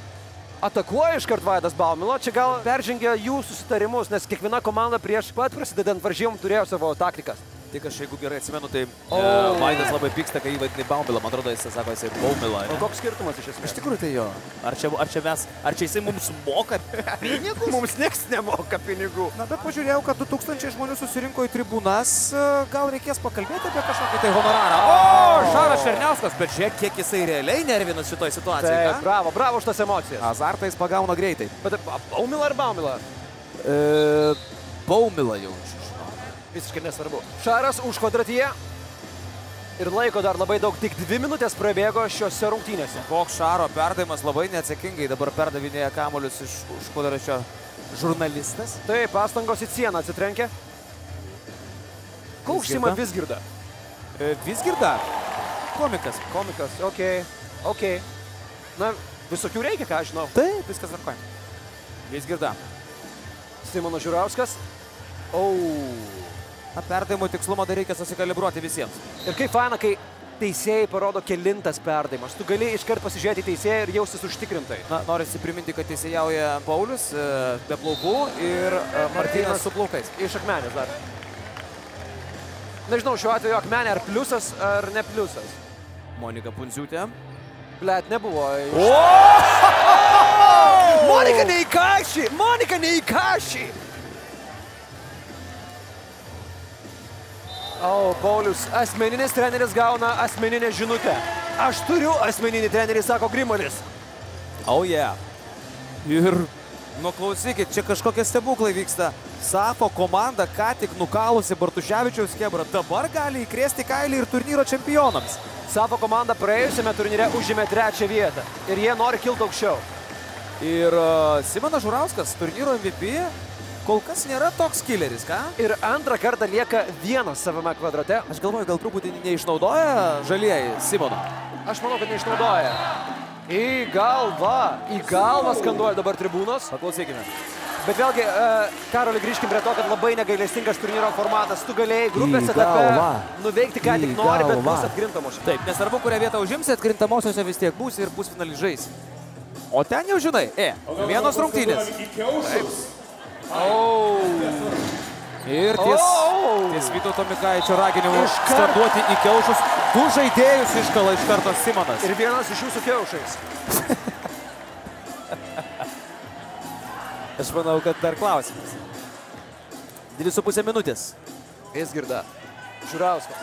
Atakuoja iškart Vaidas Baumila. Čia gal peržengė jų susitarimus, nes kiekviena komanda prieš pat prasidedant varžybom turėjo savo taktikas. Tik aš, jeigu gerai atsimenu, tai Vaidas labai pyksta, kai jį vadinai Baumila. Man atrodo, jis sako, jisai Baumila. O koks skirtumas iš esmės? Iš tikrųjų tai jo. Ar čia jisai mums moka pinigus? Mums nieks nemoka pinigų. Na, bet pažiūrėjau, kad 2000 žmonių susirinko į tribūnas. Gal reikės pakalbėti apie kažkokį tai honorarą. Šaras Černiauskas, bet žiūrėk, kiek jisai realiai nervinas šitoj situacijai. Taip, bravo už tas emocijas. Azartais pagauna greitai. Bet Baumila ar Baumila? Baumila jau. Visiškai nesvarbu. Šaras už kvadratyje. Ir laiko dar labai daug, tik 2 minutės prabėgo šiose rungtynėse. Koks Šaro perdavimas labai neatsakingai dabar perdavinėja kamuolius iš už kvadračio žurnalistas. Taip, pastangos į sieną atsitrenkė. Ko užsima Vizgirda? Vizgirda? Komikas, okei. Na, visokių reikia, ką aš žinau. Taip, viskas tvarkoj. Vizgirda. Simonas Žurauskas. Perdavimo tikslumo dar reikia susikalibruoti visiems. Ir kaip faina, kai teisėjai parodo kelintas perdavimas. Tu gali iškart pasižiūrėti teisėją ir jaustis užtikrintai. Na, norisi priminti, kad teisėjauja Paulius be plaukų ir Martynas su plaukais. Iš Akmenės dar. Nežinau, šiuo atveju Akmenė ar pliusas, ar ne pliusas. Monika Pundziūtė. Blet, nebuvo. Monika neįkaši! Paulius, asmeninis treneris gauna asmeninę žinutę. Aš turiu asmeninį trenerį, sako Grimalis. Ir Nu klausykit, čia kažkokie stebuklai vyksta. Safo komanda ką tik nukalusi Bartuševičiaus chebrą. Dabar gali įkrėsti kailį ir turnyro čempionams. Safo komanda praėjusiame turnyre užėmė 3. vietą. Ir jie nori kilti aukščiau. Ir Simonas Žurauskas, turnyro MVP, kol kas nėra toks killeris, ką? Ir antrą kartą lieka vienas savame kvadrate. Aš galvoju, gal truputį neišnaudoja žalieji Simono. Aš manau, kad neišnaudoja. Į galvą skanduoja dabar tribūnos. Paklausykime. Bet vėlgi, Karoli, grįžkim prie to, kad labai negailestingas turnyro formatas. Tu galėjai grupės etape nuveikti, ką tik nori, bet bus atkrintamosios. Taip, nesvarbu, kurią vietą užimsi, atkrintamosiose vis tiek būsi ir pusfinalį žais. O ten jau žinai, vienos rungtynės. Ir ties Vytauto Mikaičio raginimu skanduoti į kiaušus. 2 žaidėjus iškala iš karto Simonas. Ir vienas iš jūsų kiaušais. Aš manau, kad dar klausimas. 2,5 minutės. Vizgirda. Žurauskas.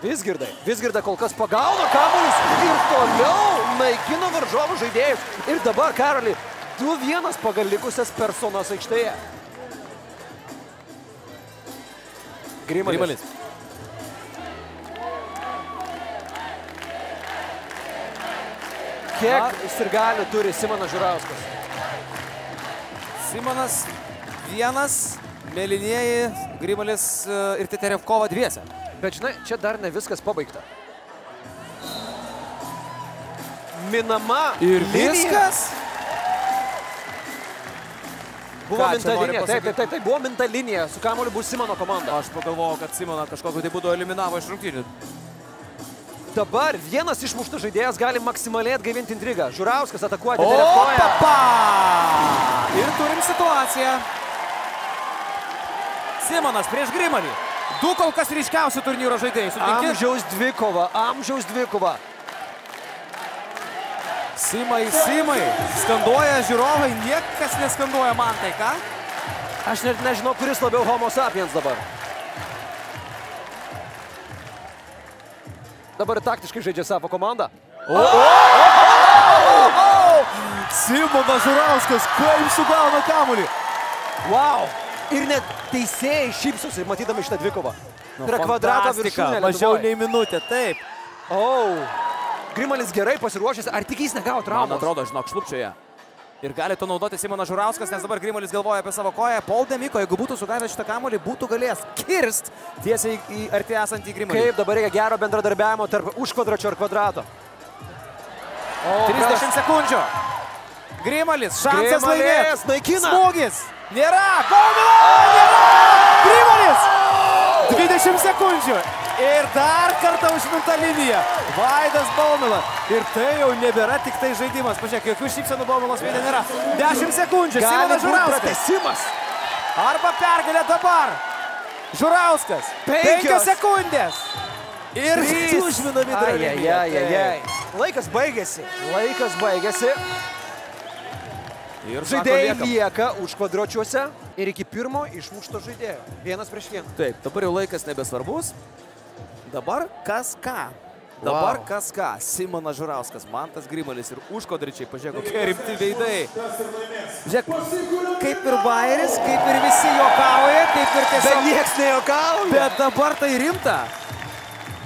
Vizgirda kol kas pagauna kamuolius ir toliau naikino varžovų žaidėjus. Ir dabar, Karoli, 2-1 pagal likusias personas aikštėje. Grimalis. Kiek sirgalių turi Simonas Žurauskas? Simonas 1, mėlynieji, Grimalis ir Teterevkova 2. Bet žinai, čia dar ne viskas pabaigta. Minama ir viskas? Buvo minta linija, taip, buvo minta linija, su kamuoliu bus Simono komanda. Aš pagalvojau, kad Simoną kažkokiu tai būdu eliminavo iš rungtynių. Dabar vienas išmuštas žaidėjas gali maksimaliai atgaivinti intrigą. Žurauskas atakuoja Teterevkoją. Ir turim situaciją. Simonas prieš Grimalį. 2 kol kas ryškiausių turnyro žaidėjai. Amžiaus dvikova. Simai, skanduoja žiūrovai, niekas neskanduoja man, tai ką? Aš net nežinau, kuris labiau homo sapiens dabar. Dabar taktiškai žaidžia Safo komanda. Simonas Žurauskas, kaip sugauna kamuolį. Wow! Ir net teisėjai šypsosi, matydami šitą dvikovą. Tai yra kvadrato viršūnė Lietuvoje. Mažiau nei minutė, taip. Grimalis gerai pasiruošęs, ar tik jis negavo traumos? Man atrodo, žinok, šlupčioje. Ir gali to naudoti Simonas Žurauskas, nes dabar Grimalis galvoja apie savo koją. Paul Demiko, jeigu būtų sugavęs šitą kamuolį, būtų galėjęs kirst tiesiai į arti esantį Grimalį. Kaip dabar reikia gero bendradarbiavimo tarp užkvadračio ir kvadrato. 30 sekundžių. Grimalis, šansas laimėti. Naikina. Smūgis. Nėra. Baumila. Nėra. Grimalis. 20 sekundžių. Ir dar kartą užminta linija. Vaidas Baumila. Ir tai jau nebėra tik tai žaidimas. Pažiūrėk, jokių šypsenų Baumilos veide nėra. 10 sekundžių. Simonas Žurauskas. Arba pergalė dabar. Žurauskas. 5 sekundės. Ir užminami draugai. Laikas baigėsi. Žaidėjai lieka už kvadročiuose ir iki pirmo išmušto žaidėjo. 1 prieš 1. Taip, dabar jau laikas nebesvarbus. Dabar kas ką. Simonas Žurauskas, Mantas Grimalis ir užkvadračiai. Pažiūrėk, kokie rimti veidai. Žiūrėk, kaip ir bairis, kaip ir visi juokauja, kaip ir tiesiog... Bet nieks nejuokauja. Bet dabar tai rimta.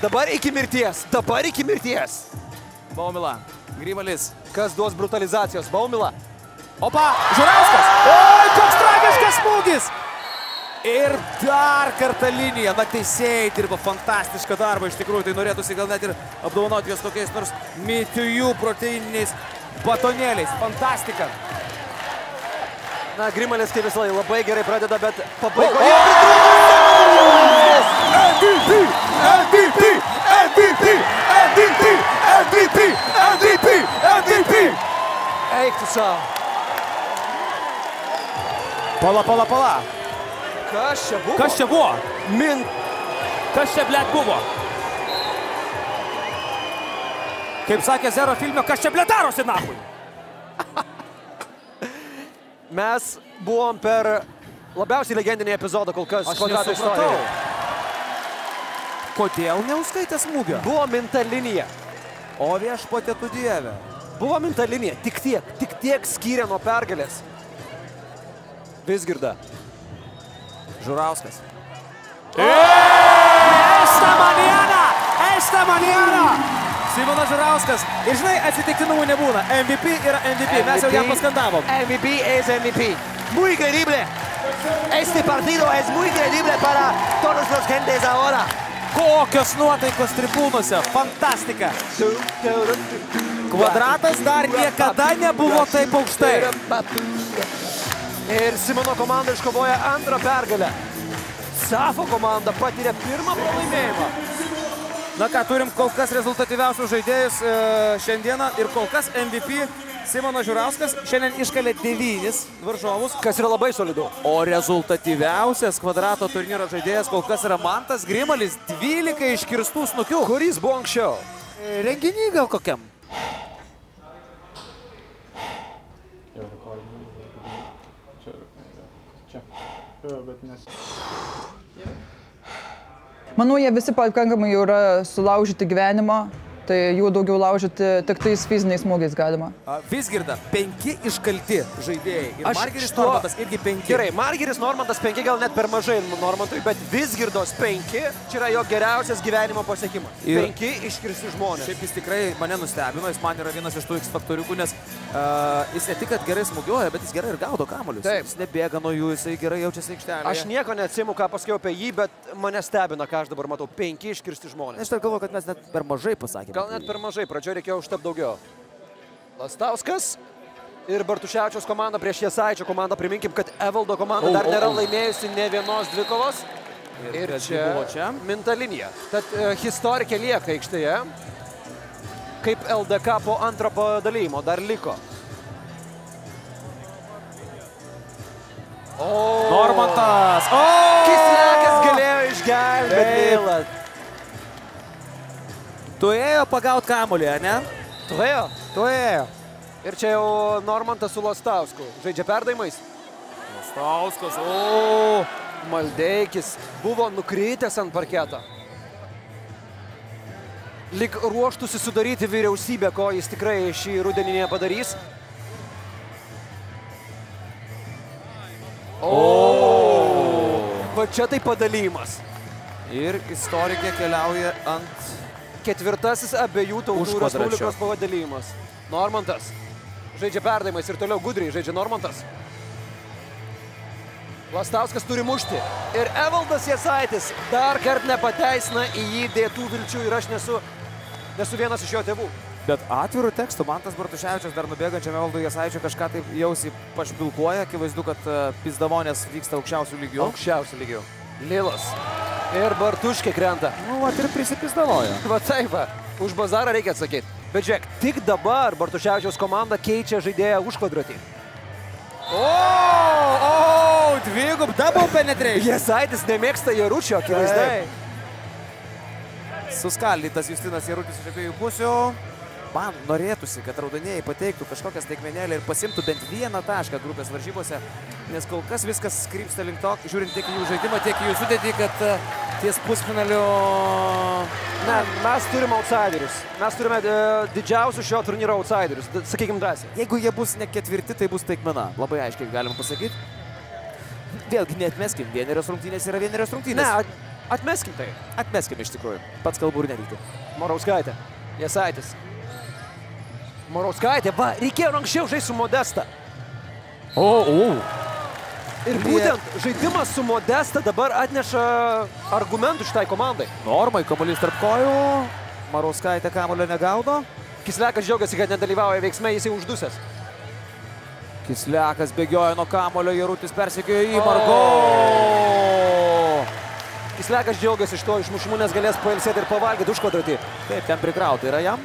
Dabar iki mirties. Baumila, Grimalis. Kas duos brutalizacijos? Baumila. Opa, Žurauskas. Oi, koks tragiškas smūgis. Ir dar kartą linija. Na, teisėjai dirba fantastišką darbą. Iš tikrųjų, tai norėtųsi gal net ir apdovanoti juos kokiais nors mitijų proteininiais batonėliais. Fantastika. Na, Grimalis kaip visą laiką labai gerai pradeda, bet pabaigoje... MVP! Eik tu savo. Pala. Kas čia buvo? Kas čia, blėt, buvo? Kaip sakė Zero filme, kas čia, blėt, darosi, nahui? Mes buvom per labiausiai legendinį epizodą kol kas. Aš nesupratau. Kodėl neuskaitė smūgio? Buvo minta linija. O viešpatė tu dieve. Buvo minta linija, tik tiek skyrė nuo pergalės. Vizgirdą. Žurauskas. Esta maniera! Simonas Žurauskas. Ir žinai, atsitiktinumų nebūna. MVP yra MVP. Mes jau jam paskandavom. MVP es MVP. Muy increíble. Este partido es muy increíble para todos los gentes ahora. Kokios nuotaikos tribūnose. Fantastika. Kvadratas dar niekada nebuvo taip aukštai. Ir Simono komanda iškovoja antrą pergalę. Safo komanda patyrė pirmą pralaimėjimą. Na ką, turim kol kas rezultatyviausius žaidėjus šiandieną ir kol kas MVP Simonas Žurauskas šiandien iškalė 9 varžovus. Kas yra labai solidu. O rezultatyviausias Kvadrato turnyro žaidėjas kol kas yra Mantas Grimalis, 12 iškirstų snukių. Kuris buvo anksčiau? Renginį gal kokiam? Manau, jie visi pakankamai jau yra sulaužyti gyvenimo, tai jų daugiau laužyti tik tais fiziniais smūgiais galima. Vizgirda, 5 iškalti žaidėjai. Ir Margeris Normantas irgi 5. Gerai, Margeris Normantas 5 gal net per mažai Normantui, bet Vizgirdos 5 čia yra jo geriausias gyvenimo pasiekimas. 5 iškirsti žmonės. Šiaip jis tikrai mane nustebino, jis man yra vienas iš tų X faktoriukų, nes jis ne tik, kad gerai smūgiuoja, bet jis gerai ir gaudo kamuolius. Taip. Jis nebėga nuo jų, jisai gerai jaučiasi aikštelėje. Aš nieko neatsimu, ką pasakiau apie jį, bet mane stebina, ką aš dabar matau. 5 iškirsti žmonės. Aš galvoju, kad mes net per mažai pasakėme. Gal net per mažai, pradžioje reikėjo užtap daugiau. Lastauskas ir Bartuševičiaus komanda prieš Jasaičio komandą. Priminkim, kad Evaldo komanda dar nėra laimėjusi ne vienos dvikovos. Ir čia minta linija. Tad historikė lieka aikštėje. Kaip LDK po antro padalymo dar liko. Normantas! Kislekas galėjo išgelbėti Milą. Turėjo pagauti kamuolį, ne? Turėjo. Ir čia jau Normantas su Lastausku. Žaidžia perdavimais. Lastauskas, Maldeikis buvo nukritęs ant parketo. Lyg ruoštųsi sudaryti vyriausybę, ko jis tikrai šį rudenį nepadarys. Va čia tai padalymas. Ir istorikė keliauja ant ketvirtasis abiejų tautų Respublikos pavadalymas. Normantas žaidžia perdavimais ir toliau gudriai žaidžia Normantas. Lastauskas turi mušti. Ir Evaldas Jasaitis dar kart nepateisina į jį dėtų vilčių ir aš nesu vienas iš jo tėvų. Bet atvirų tekstų Mantas Bartuševičius dar nubėgančiam Evaldui Jasaičiui kažką taip jausiai pašpilkuoja. Akivaizdu, kad pizdavonės vyksta aukščiausių lygių. Aukščiausių lygių. Lilas. Ir Bartuškė krenta. Nu, va, ir prisipizdavoja. Va taip, va. Už bazarą reikia atsakyti. Bet žiūrėk, tik dabar Bartuševičiaus komanda keičia žaidėją už kvadratį. Dvigub, double penetration. Jasaitis nemėgsta Jaručio, akivaizdai. Suskaldytas Justinas Jarutis iš abiejų pusių. Man norėtųsi, kad raudonieji pateiktų kažkokią staigmenėlę ir pasimtų bent vieną tašką grupės varžybose, nes kol kas viskas krypsta link to, žiūrint tiek į jų žaidimą, tiek į jų sudėtį, kad ties pusfinaliu... Ne, mes turime outsiderius. Mes turime didžiausius šio turnyro outsiderius, sakykim drąsiai. Jeigu jie bus ne ketvirti, tai bus staigmena. Labai aiškiai galima pasakyti. Vėlgi, neatmeskim, vienerios rungtynės yra vienerios rungtynės. Ne, atmeskim tai. Atmeskim iš tikrųjų. Pats kalbų ir nevykti. Morauskaitė, Jasaitis. Morauskaitė, va, reikėjo anksčiau žaisti su Modesta. Ir būtent žaidimas su Modesta dabar atneša argumentų šitai komandai. Normai, kamuolys tarp kojų. Morauskaitė kamuolio negaudo. Kislekas džiaugiasi, kad nedalyvauja veiksme, jis jau uždusęs. Kislekas bėgioja nuo kamuolio, Jarutis persekioja į Margo. Kislekas džiaugiasi iš to išmušimų, nes galės pailsėti ir pavalgyti už kvadratį. Taip, ten prikrauta yra jam.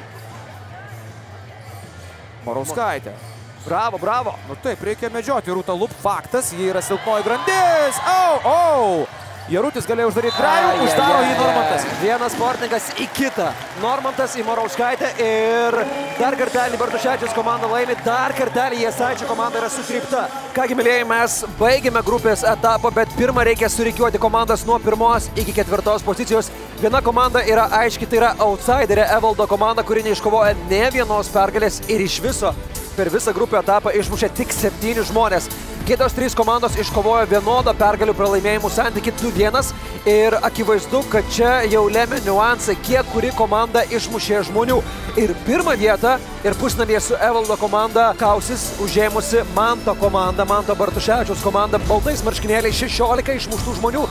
Morauskaitė. Bravo, bravo. Nu taip, reikia medžioti Rūta Lup. Faktas, jie yra silpnoji grandis. Jarutis galėjo uždaryti grajų, uždaro jį Normantas. Vienas sportininkas į kitą. Normantas į Morauskaitę ir dar kartelį Bartuševičiaus komanda laimi, dar kartelį Jasaičio komanda yra sutrypta. Kągi, mėlyjeji, mes baigėme grupės etapą, bet pirmą reikia surikiuoti komandas nuo 1 iki 4 pozicijos. Viena komanda yra aiški, tai yra outsiderė Evaldo komanda, kuri neiškovoja ne vienos pergalės ir iš viso per visą grupę etapą išmušė tik 7 žmonės. Kitos 3 komandos iškovojo vienodą pergalių pralaimėjimų santykį 2-1 ir akivaizdu, kad čia jau lėmė niuansai, kiek kuri komanda išmušė žmonių. Ir pirmą vietą ir pusnalyje su Evaldo komanda kausis užėmusi Manto komanda, Manto Bartuševičiaus komanda, baltais marškinėliai 16 išmuštų žmonių.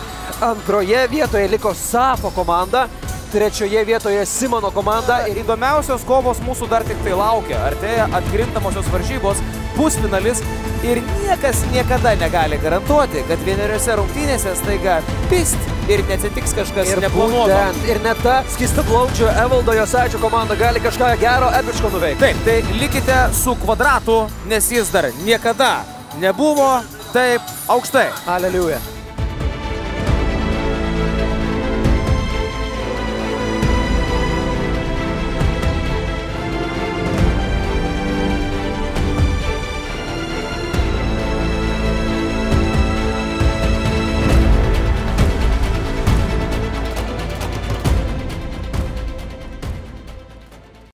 Antroje vietoje liko Safo komanda, trečioje vietoje Simono komanda. Ir įdomiausios kovos mūsų dar tik tai laukia. Artėja atkrintamosios varžybos, pusfinalis ir niekas niekada negali garantuoti, kad vieneriose rungtynėse staiga pist ir neatsitiks kažkas neplanuoto. Ir net ta skystaplaučio Evaldo Josaičio komanda gali kažką gero, epiško nuveikti. Taip, tai likite su Kvadratu, nes jis dar niekada nebuvo taip aukštai. Aleliuja.